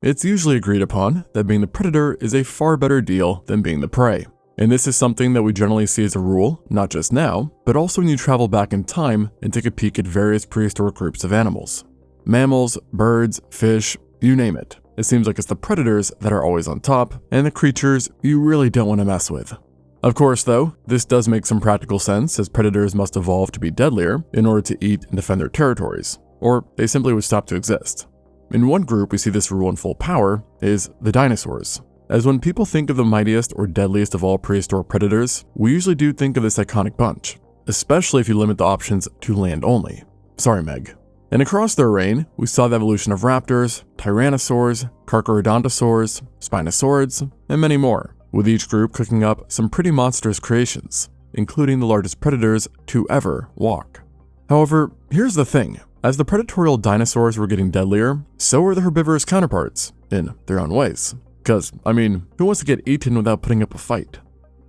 It's usually agreed upon that being the predator is a far better deal than being the prey. And this is something that we generally see as a rule, not just now, but also when you travel back in time and take a peek at various prehistoric groups of animals. Mammals, birds, fish, you name it. It seems like it's the predators that are always on top, and the creatures you really don't want to mess with. Of course though, this does make some practical sense, as predators must evolve to be deadlier in order to eat and defend their territories, or they simply would stop to exist. In one group we see this rule in full power is the dinosaurs. As when people think of the mightiest or deadliest of all prehistoric predators, we usually do think of this iconic bunch, especially if you limit the options to land only. Sorry, Meg. And across their reign, we saw the evolution of raptors, tyrannosaurs, carcharodontosaurs, spinosaurids, and many more, with each group cooking up some pretty monstrous creations, including the largest predators to ever walk. However, here's the thing. As the predatorial dinosaurs were getting deadlier, so were the herbivorous counterparts, in their own ways. Because, who wants to get eaten without putting up a fight?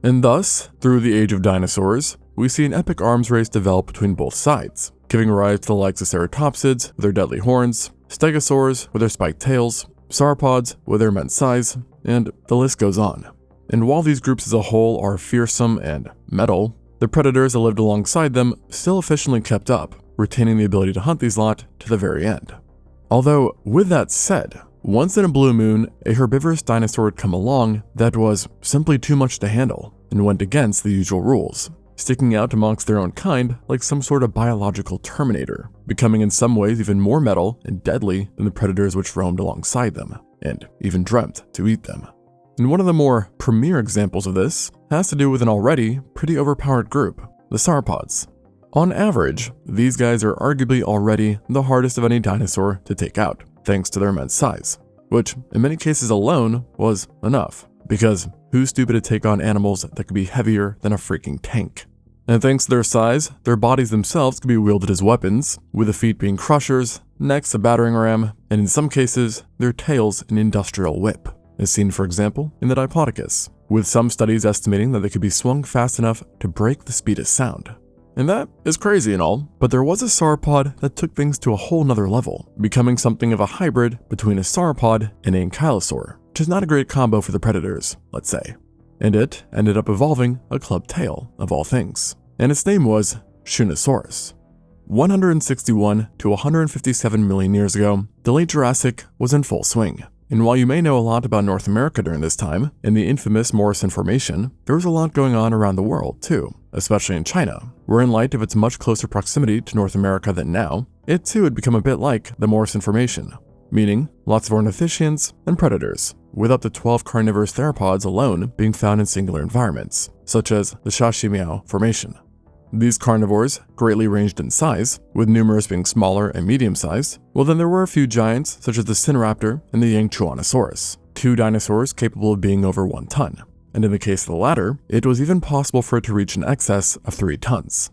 And thus, through the age of dinosaurs, we see an epic arms race develop between both sides, giving rise to the likes of ceratopsids with their deadly horns, stegosaurs with their spiked tails, sauropods with their immense size, and the list goes on. And while these groups as a whole are fearsome and metal, the predators that lived alongside them still efficiently kept up, retaining the ability to hunt these lot to the very end. Although, with that said, once in a blue moon, a herbivorous dinosaur would come along that was simply too much to handle and went against the usual rules, sticking out amongst their own kind like some sort of biological terminator, becoming in some ways even more metal and deadly than the predators which roamed alongside them, and even dreamt to eat them. And one of the more premier examples of this has to do with an already pretty overpowered group, the sauropods. On average, these guys are arguably already the hardest of any dinosaur to take out, thanks to their immense size, which in many cases alone was enough, because who's stupid to take on animals that could be heavier than a freaking tank? And thanks to their size, their bodies themselves could be wielded as weapons, with the feet being crushers, necks a battering ram, and in some cases, their tails an industrial whip, as seen for example in the Diplodocus, with some studies estimating that they could be swung fast enough to break the speed of sound. And that is crazy and all, but there was a sauropod that took things to a whole nother level, becoming something of a hybrid between a sauropod and an ankylosaur, which is not a great combo for the predators, let's say. And it ended up evolving a club tail, of all things. And its name was Shunnosaurus. 161 to 157 million years ago, the late Jurassic was in full swing. And while you may know a lot about North America during this time, in the infamous Morrison Formation, there was a lot going on around the world too, especially in China, where in light of its much closer proximity to North America than now, it too had become a bit like the Morrison Formation, meaning lots of ornithischians and predators, with up to 12 carnivorous theropods alone being found in singular environments, such as the Shashimiao Formation. These carnivores greatly ranged in size, with numerous being smaller and medium-sized, while then there were a few giants such as the Sinraptor and the Yangchuanosaurus, two dinosaurs capable of being over 1 ton. And in the case of the latter, it was even possible for it to reach an excess of 3 tons.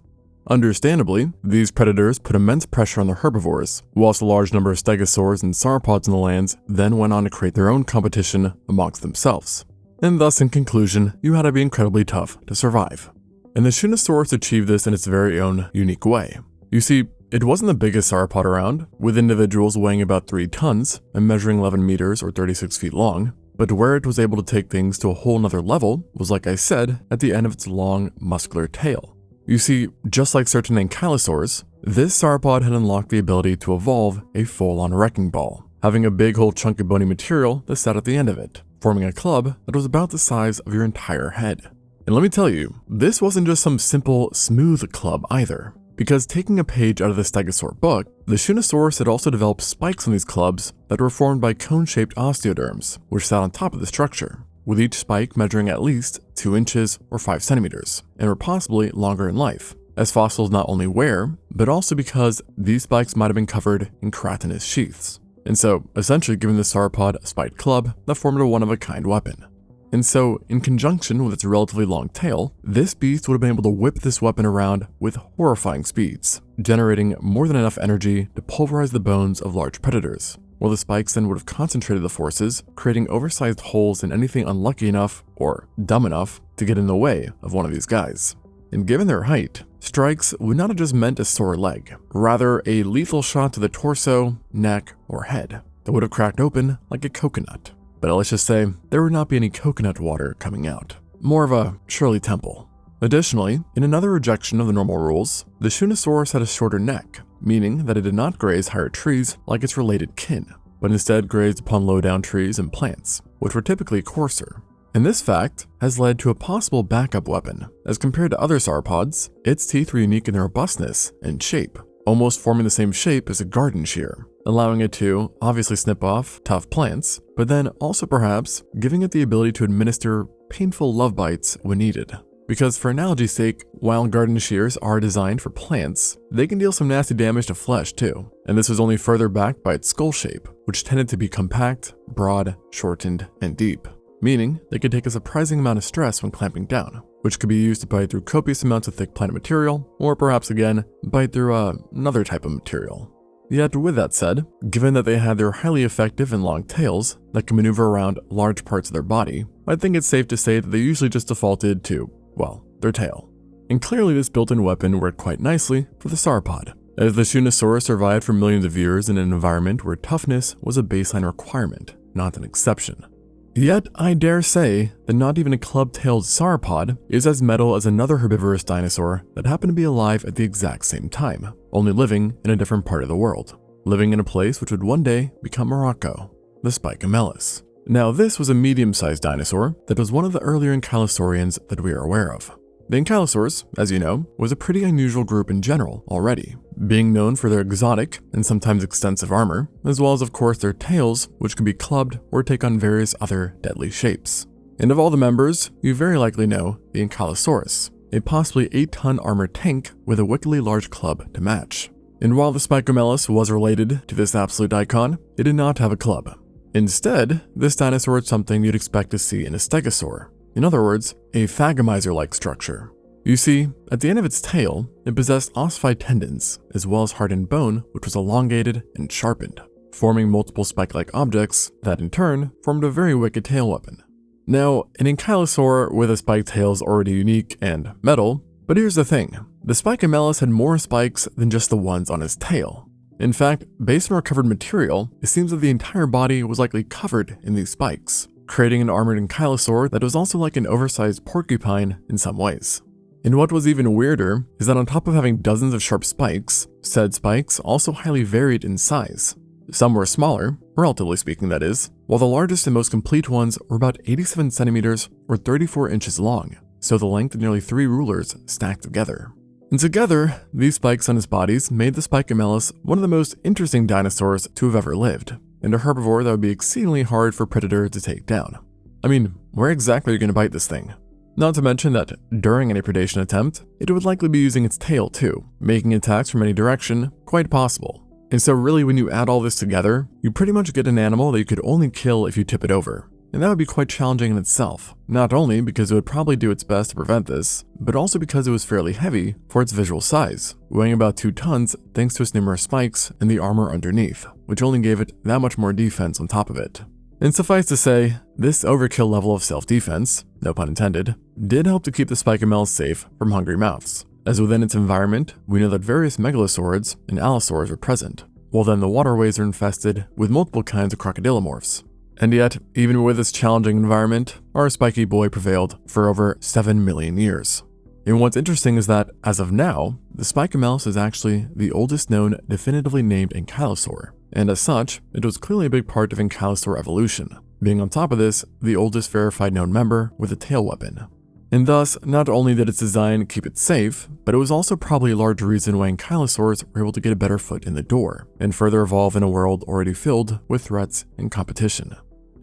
Understandably, these predators put immense pressure on the herbivores, whilst a large number of stegosaurs and sauropods in the lands then went on to create their own competition amongst themselves. And thus, in conclusion, you had to be incredibly tough to survive. And the Shunnosaurus achieved this in its very own unique way. You see, it wasn't the biggest sauropod around, with individuals weighing about 3 tons and measuring 11 meters or 36 feet long, but where it was able to take things to a whole nother level was, like I said, at the end of its long, muscular tail. You see, just like certain ankylosaurs, this sauropod had unlocked the ability to evolve a full-on wrecking ball, having a big whole chunk of bony material that sat at the end of it, forming a club that was about the size of your entire head. And let me tell you, this wasn't just some simple, smooth club either, because taking a page out of the Stegosaur book, the Shunnosaurus had also developed spikes on these clubs that were formed by cone-shaped osteoderms, which sat on top of the structure, with each spike measuring at least 2 inches or 5 centimeters, and were possibly longer in life, as fossils not only wear, but also because these spikes might have been covered in keratinous sheaths, and so essentially giving the sauropod a spiked club that formed a one-of-a-kind weapon. And so, in conjunction with its relatively long tail, this beast would have been able to whip this weapon around with horrifying speeds, generating more than enough energy to pulverize the bones of large predators, while the spikes then would have concentrated the forces, creating oversized holes in anything unlucky enough, or dumb enough, to get in the way of one of these guys. And given their height, strikes would not have just meant a sore leg, rather a lethal shot to the torso, neck, or head. that would have cracked open like a coconut. But let's just say there would not be any coconut water coming out. More of a Shirley Temple. Additionally, in another rejection of the normal rules, the Shunnosaurus had a shorter neck, meaning that it did not graze higher trees like its related kin, but instead grazed upon low-down trees and plants, which were typically coarser. And this fact has led to a possible backup weapon. As compared to other sauropods, its teeth were unique in their robustness and shape, almost forming the same shape as a garden shear, allowing it to obviously snip off tough plants, but then also perhaps giving it the ability to administer painful love bites when needed. Because for analogy's sake, while garden shears are designed for plants, they can deal some nasty damage to flesh too. And this was only further backed by its skull shape, which tended to be compact, broad, shortened, and deep, meaning they could take a surprising amount of stress when clamping down, which could be used to bite through copious amounts of thick plant material, or perhaps again, bite through another type of material. Yet with that said, given that they had their highly effective and long tails that can maneuver around large parts of their body, I think it's safe to say that they usually just defaulted to, well, their tail. And clearly this built-in weapon worked quite nicely for the sauropod, as the Shunnosaurus survived for millions of years in an environment where toughness was a baseline requirement, not an exception. Yet, I dare say that not even a club-tailed sauropod is as metal as another herbivorous dinosaur that happened to be alive at the exact same time, only living in a different part of the world, living in a place which would one day become Morocco, the Spicamelus. Now, this was a medium-sized dinosaur that was one of the earlier ankylosaurians that we are aware of. The ankylosaurs, as you know, was a pretty unusual group in general already, being known for their exotic and sometimes extensive armor, as well as of course their tails, which could be clubbed or take on various other deadly shapes. And of all the members, you very likely know the Ankylosaurus, a possibly 8-ton armored tank with a wickedly large club to match. And while the Spicamelus was related to this absolute icon, it did not have a club. Instead, this dinosaur is something you'd expect to see in a stegosaur. In other words, a thagomizer-like structure. You see, at the end of its tail, it possessed ossified tendons, as well as hardened bone, which was elongated and sharpened, forming multiple spike-like objects that in turn formed a very wicked tail weapon. Now, an ankylosaur with a spiked tail is already unique and metal, but here's the thing. The Spicamelus had more spikes than just the ones on his tail. In fact, based on recovered material, it seems that the entire body was likely covered in these spikes, creating an armored ankylosaur that was also like an oversized porcupine in some ways. And what was even weirder is that on top of having dozens of sharp spikes, said spikes also highly varied in size. Some were smaller, relatively speaking that is, while the largest and most complete ones were about 87 centimeters or 34 inches long, so the length of nearly 3 rulers stacked together. And together, these spikes on his bodies made the Spicamelus one of the most interesting dinosaurs to have ever lived, and a herbivore that would be exceedingly hard for predators to take down. I mean, where exactly are you going to bite this thing? Not to mention that during any predation attempt, it would likely be using its tail too, making attacks from any direction quite possible. And so really when you add all this together, you pretty much get an animal that you could only kill if you tip it over. And that would be quite challenging in itself, not only because it would probably do its best to prevent this, but also because it was fairly heavy for its visual size, weighing about 2 tons thanks to its numerous spikes and the armor underneath, which only gave it that much more defense on top of it. And suffice to say, this overkill level of self-defense, no pun intended, did help to keep the Spicamelus safe from hungry mouths, as within its environment, we know that various megalosaurids and allosaurs are present, while then the waterways are infested with multiple kinds of crocodilomorphs. And yet, even with this challenging environment, our spiky boy prevailed for over 7 million years. And what's interesting is that, as of now, the Spicamelus is actually the oldest known definitively named ankylosaur, and as such, it was clearly a big part of ankylosaur evolution, being on top of this, the oldest verified known member with a tail weapon. And thus, not only did its design keep it safe, but it was also probably a large reason why ankylosaurs were able to get a better foot in the door, and further evolve in a world already filled with threats and competition.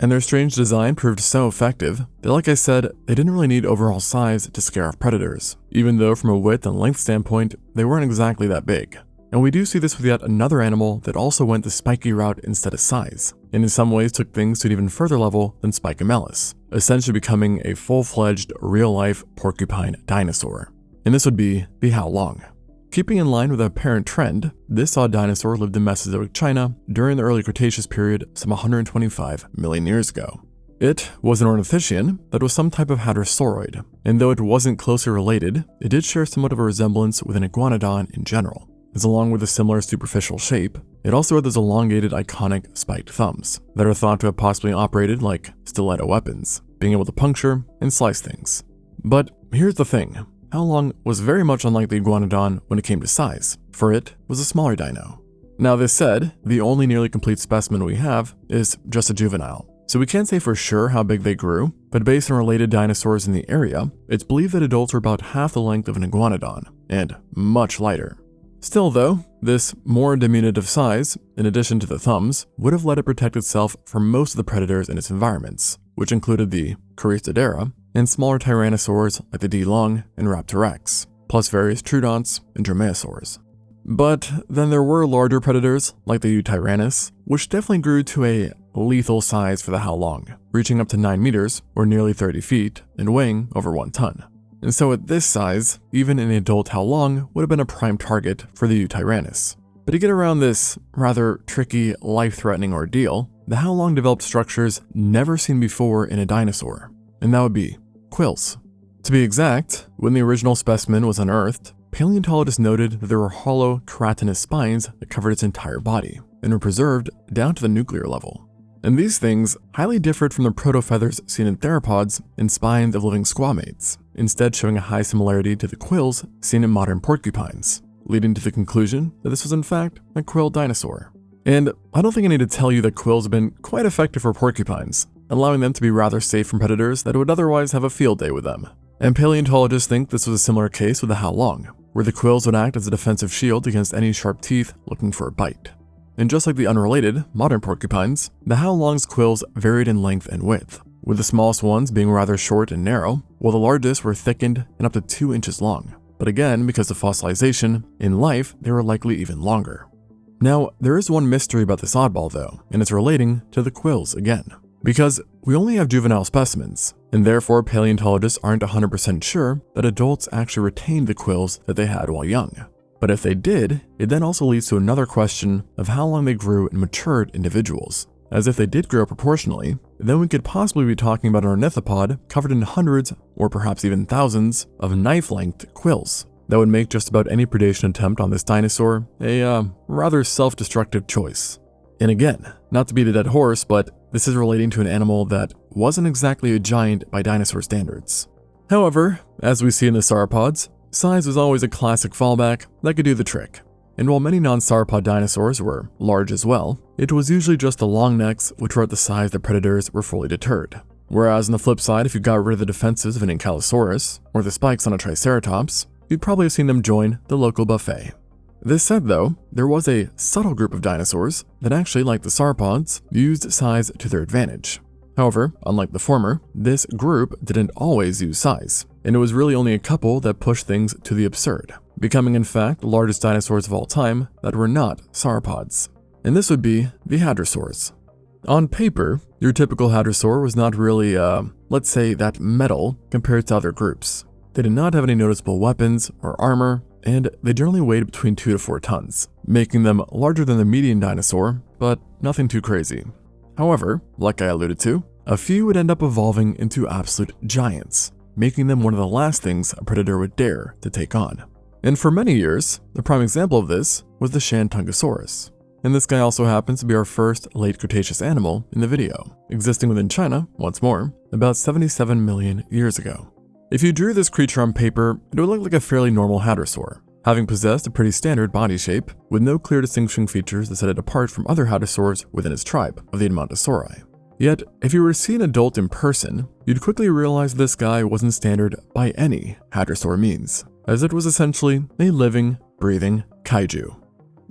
And their strange design proved so effective that, like I said, they didn't really need overall size to scare off predators, even though from a width and length standpoint, they weren't exactly that big. And we do see this with yet another animal that also went the spiky route instead of size, and in some ways took things to an even further level than Spicamelus, essentially becoming a full-fledged, real-life porcupine dinosaur. And this would be the how long. Keeping in line with the apparent trend, this odd dinosaur lived in Mesozoic China during the early Cretaceous period some 125 million years ago. It was an ornithischian that was some type of hadrosauroid, and though it wasn't closely related, it did share somewhat of a resemblance with an iguanodon in general. as along with a similar superficial shape, it also had those elongated, iconic spiked thumbs that are thought to have possibly operated like stiletto weapons, being able to puncture and slice things. But here's the thing, how long was very much unlike the iguanodon when it came to size, for it was a smaller dino. Now this said, the only nearly complete specimen we have is just a juvenile, so we can't say for sure how big they grew, but based on related dinosaurs in the area, it's believed that adults are about half the length of an iguanodon, and much lighter. Still though, this more diminutive size, in addition to the thumbs, would have let it protect itself from most of the predators in its environments, which included the Caristodera and smaller tyrannosaurs like the D-Long and Raptorex, plus various troodonts and dromaeosaurs. But then there were larger predators like the Eutyrannus, which definitely grew to a lethal size for the how long, reaching up to 9 meters or nearly 30 feet and weighing over 1 ton. And so at this size, even an adult how long would have been a prime target for the Eutyrannus. But to get around this rather tricky, life-threatening ordeal, the how long developed structures never seen before in a dinosaur, and that would be quills. To be exact, when the original specimen was unearthed, paleontologists noted that there were hollow, keratinous spines that covered its entire body and were preserved down to the nuclear level. And these things highly differed from the protofeathers seen in theropods and spines of living squamates, instead showing a high similarity to the quills seen in modern porcupines, leading to the conclusion that this was in fact a quilled dinosaur. And I don't think I need to tell you that quills have been quite effective for porcupines, allowing them to be rather safe from predators that would otherwise have a field day with them. And paleontologists think this was a similar case with the how long, where the quills would act as a defensive shield against any sharp teeth looking for a bite. And just like the unrelated, modern porcupines, the how long's quills varied in length and width, with the smallest ones being rather short and narrow, while the largest were thickened and up to 2 inches long. But again, because of fossilization, in life they were likely even longer. Now, there is one mystery about this oddball though, and it's relating to the quills again. Because we only have juvenile specimens, and therefore paleontologists aren't 100% sure that adults actually retained the quills that they had while young. But if they did, it then also leads to another question of how long they grew in matured individuals. As if they did grow proportionally, then we could possibly be talking about an ornithopod covered in hundreds, or perhaps even thousands, of knife-length quills that would make just about any predation attempt on this dinosaur a rather self-destructive choice. And again, not to beat a dead horse, but this is relating to an animal that wasn't exactly a giant by dinosaur standards. However, as we see in the sauropods, size was always a classic fallback that could do the trick. And while many non-sauropod dinosaurs were large as well, it was usually just the long necks which were at the size that predators were fully deterred. Whereas on the flip side, if you got rid of the defenses of an Ankylosaurus or the spikes on a Triceratops, you'd probably have seen them join the local buffet. This said though, there was a subtle group of dinosaurs that actually, like the sauropods, used size to their advantage. However, unlike the former, this group didn't always use size, and it was really only a couple that pushed things to the absurd, becoming in fact the largest dinosaurs of all time that were not sauropods. And this would be the hadrosaurs. On paper, your typical hadrosaur was not really, let's say, that metal compared to other groups. They did not have any noticeable weapons or armor, and they generally weighed between 2 to 4 tons, making them larger than the median dinosaur, but nothing too crazy. However, like I alluded to, a few would end up evolving into absolute giants, making them one of the last things a predator would dare to take on. And for many years, the prime example of this was the Shantungosaurus. And this guy also happens to be our first late Cretaceous animal in the video, existing within China, once more, about 77 million years ago. If you drew this creature on paper, it would look like a fairly normal hadrosaur, having possessed a pretty standard body shape with no clear distinguishing features that set it apart from other hadrosaurs within its tribe of the Edmontosauri. Yet, if you were to see an adult in person, you'd quickly realize this guy wasn't standard by any hadrosaur means, as it was essentially a living, breathing kaiju.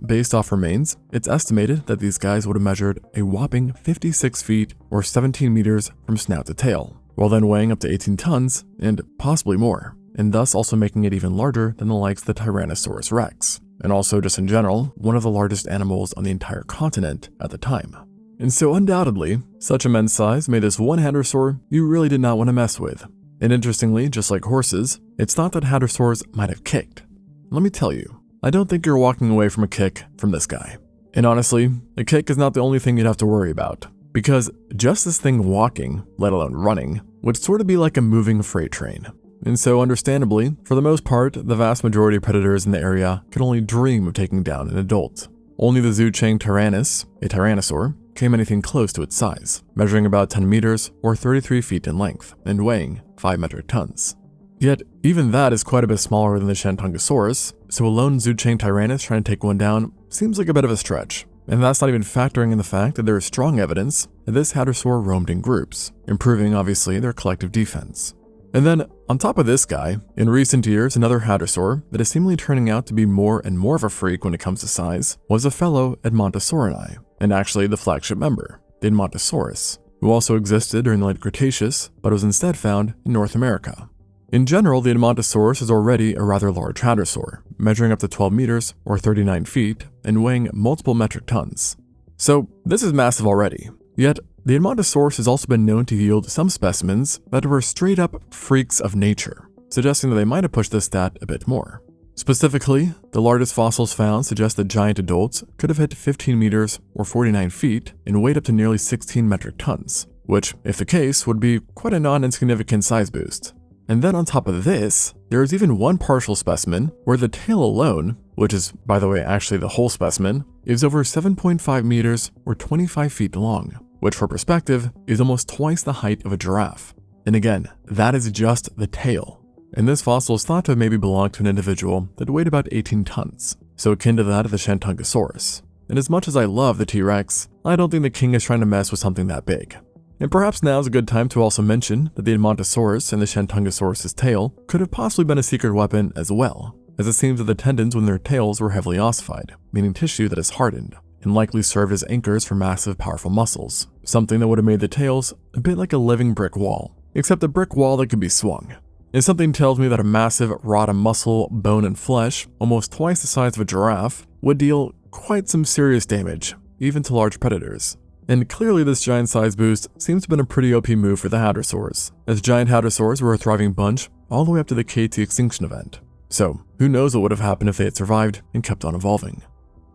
Based off remains, it's estimated that these guys would have measured a whopping 56 feet or 17 meters from snout to tail, while then weighing up to 18 tons and possibly more, and thus also making it even larger than the likes of the Tyrannosaurus rex, and also just in general, one of the largest animals on the entire continent at the time. And so undoubtedly, such immense size made this one hadrosaur you really did not want to mess with. And interestingly, just like horses, it's thought that hadrosaurs might have kicked. Let me tell you, I don't think you're walking away from a kick from this guy. And honestly, a kick is not the only thing you'd have to worry about, because just this thing walking, let alone running, would sort of be like a moving freight train. and so understandably, for the most part, the vast majority of predators in the area could only dream of taking down an adult. Only the Zoochang tyrannus, a tyrannosaur, came anything close to its size, measuring about 10 meters or 33 feet in length and weighing 5 metric tons. Yet, even that is quite a bit smaller than the Shantungosaurus, so a lone Zoochang tyrannus trying to take one down seems like a bit of a stretch. And that's not even factoring in the fact that there is strong evidence that this hadrosaur roamed in groups, improving obviously their collective defense. And then, on top of this guy, in recent years another hadrosaur that is seemingly turning out to be more and more of a freak when it comes to size was a fellow Edmontosaurini, and actually the flagship member, the Edmontosaurus, who also existed during the late Cretaceous but was instead found in North America. In general, the Edmontosaurus is already a rather large hadrosaur, measuring up to 12 meters or 39 feet and weighing multiple metric tons. So this is massive already. Yet, the Edmontosaurus has also been known to yield some specimens that were straight up freaks of nature, suggesting that they might have pushed this stat a bit more. Specifically, the largest fossils found suggest that giant adults could have hit 15 meters or 49 feet and weighed up to nearly 16 metric tons, which, if the case, would be quite a non-insignificant size boost. And then on top of this, there is even one partial specimen where the tail alone, which is, by the way, actually the whole specimen, is over 7.5 meters or 25 feet long, which for perspective is almost twice the height of a giraffe. And again, that is just the tail. And this fossil is thought to have maybe belonged to an individual that weighed about 18 tons, so akin to that of the Shantungosaurus. And as much as I love the T-Rex, I don't think the king is trying to mess with something that big. And perhaps now is a good time to also mention that the Edmontosaurus and the Shantungosaurus' tail could have possibly been a secret weapon as well, as it seems that the tendons within their tails were heavily ossified, meaning tissue that is hardened, and likely served as anchors for massive, powerful muscles, something that would have made the tails a bit like a living brick wall, except a brick wall that could be swung. And something tells me that a massive rod of muscle, bone, and flesh, almost twice the size of a giraffe, would deal quite some serious damage, even to large predators. And clearly this giant size boost seems to have been a pretty OP move for the hadrosaurs, as giant hadrosaurs were a thriving bunch all the way up to the KT extinction event. So, who knows what would have happened if they had survived and kept on evolving.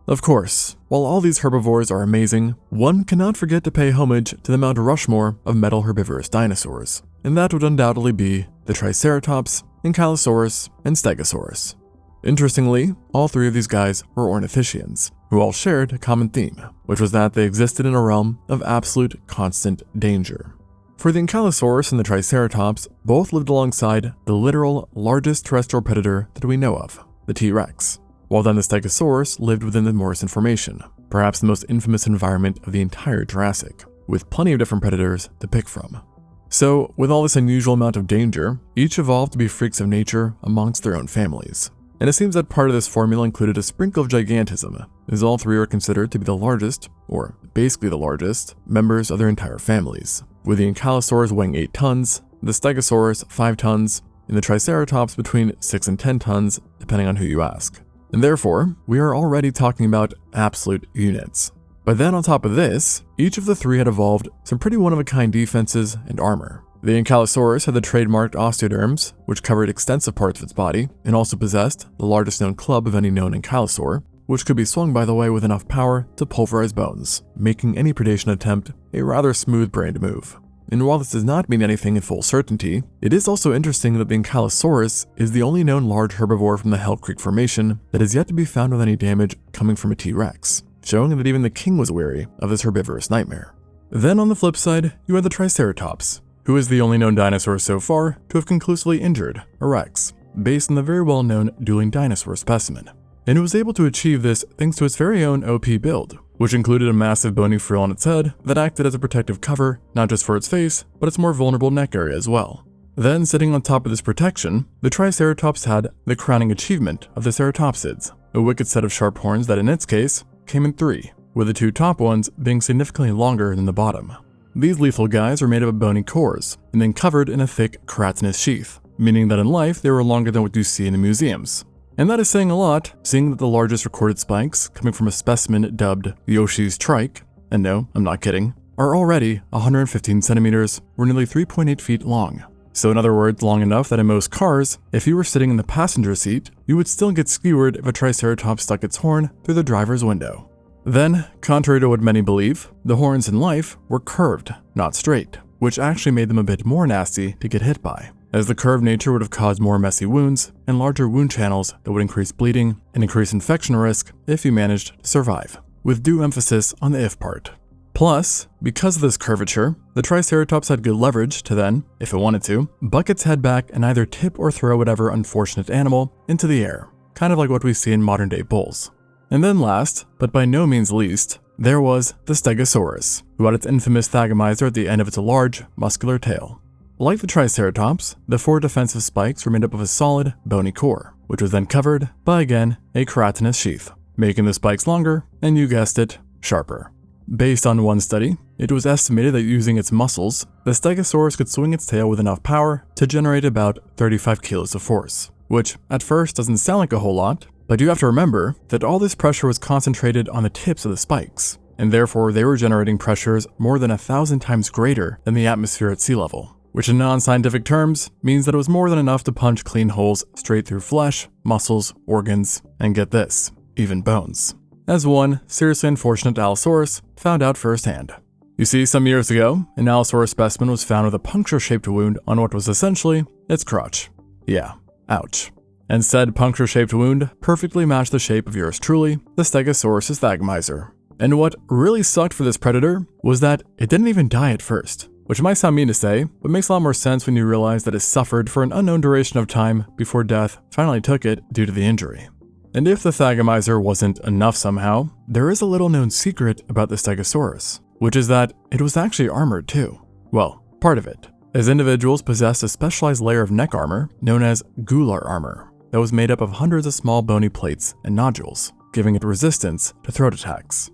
Of course, while all these herbivores are amazing, one cannot forget to pay homage to the Mount Rushmore of metal herbivorous dinosaurs, and that would undoubtedly be the Triceratops, Ankylosaurus, and Stegosaurus. Interestingly, all three of these guys were ornithischians, who all shared a common theme, which was that they existed in a realm of absolute constant danger. For the Ankylosaurus and the Triceratops, both lived alongside the literal largest terrestrial predator that we know of, the T-Rex, while then the Stegosaurus lived within the Morrison Formation, perhaps the most infamous environment of the entire Jurassic, with plenty of different predators to pick from. So, with all this unusual amount of danger, each evolved to be freaks of nature amongst their own families. And it seems that part of this formula included a sprinkle of gigantism, as all three are considered to be the largest, or basically the largest, members of their entire families, with the Ankylosaurus weighing 8 tons, the Stegosaurus 5 tons, and the Triceratops between 6 and 10 tons, depending on who you ask. And therefore, we are already talking about absolute units. But then on top of this, each of the three had evolved some pretty one-of-a-kind defenses and armor. The Ankylosaurus had the trademarked osteoderms, which covered extensive parts of its body, and also possessed the largest known club of any known ankylosaur, which could be swung, by the way, with enough power to pulverize bones, making any predation attempt a rather smooth-brained move. And while this does not mean anything in full certainty, it is also interesting that the Ankylosaurus is the only known large herbivore from the Hell Creek Formation that is yet to be found with any damage coming from a T-Rex, showing that even the king was wary of this herbivorous nightmare. Then on the flip side, you had the Triceratops, who is the only known dinosaur so far to have conclusively injured a Rex, based on the very well-known dueling dinosaur specimen. And it was able to achieve this thanks to its very own OP build, which included a massive bony frill on its head that acted as a protective cover, not just for its face, but its more vulnerable neck area as well. Then, sitting on top of this protection, the Triceratops had the crowning achievement of the ceratopsids, a wicked set of sharp horns that in its case came in 3, with the 2 top ones being significantly longer than the bottom. These lethal guys were made up of bony cores, and then covered in a thick keratinous sheath, meaning that in life they were longer than what you see in the museums. And that is saying a lot, seeing that the largest recorded spikes, coming from a specimen dubbed Yoshi's Trike, and no, I'm not kidding, are already 115 centimeters, or nearly 3.8 feet long. So in other words, long enough that in most cars, if you were sitting in the passenger seat, you would still get skewered if a Triceratops stuck its horn through the driver's window. Then, contrary to what many believe, the horns in life were curved, not straight, which actually made them a bit more nasty to get hit by, as the curved nature would have caused more messy wounds and larger wound channels that would increase bleeding and increase infection risk if you managed to survive, with due emphasis on the if part. Plus, because of this curvature, the Triceratops had good leverage to then, if it wanted to, buck its head back and either tip or throw whatever unfortunate animal into the air, kind of like what we see in modern-day bulls. And then last, but by no means least, there was the Stegosaurus, who had its infamous thagomizer at the end of its large, muscular tail. Like the Triceratops, the 4 defensive spikes were made up of a solid, bony core, which was then covered by, again, a keratinous sheath, making the spikes longer and, you guessed it, sharper. Based on one study, it was estimated that using its muscles, the Stegosaurus could swing its tail with enough power to generate about 35 kilos of force, which at first doesn't sound like a whole lot, but you have to remember that all this pressure was concentrated on the tips of the spikes, and therefore they were generating pressures more than 1,000 times greater than the atmosphere at sea level, which in non-scientific terms means that it was more than enough to punch clean holes straight through flesh, muscles, organs, and get this, even bones, as one seriously unfortunate Allosaurus found out firsthand. You see, some years ago, an Allosaurus specimen was found with a puncture-shaped wound on what was essentially its crotch. Yeah, ouch. And said puncture-shaped wound perfectly matched the shape of yours truly, the Stegosaurus' thagomizer. And what really sucked for this predator was that it didn't even die at first, which might sound mean to say, but makes a lot more sense when you realize that it suffered for an unknown duration of time before death finally took it due to the injury. And if the thagomizer wasn't enough somehow, there is a little known secret about the Stegosaurus, which is that it was actually armored too. Well, part of it, as individuals possessed a specialized layer of neck armor known as gular armor that was made up of hundreds of small bony plates and nodules, giving it resistance to throat attacks.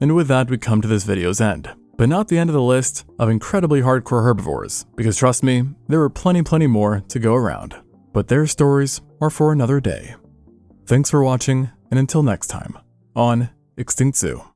And with that, we come to this video's end, but not the end of the list of incredibly hardcore herbivores, because trust me, there were plenty more to go around. But their stories are for another day. Thanks for watching, and until next time, on ExtinctZoo.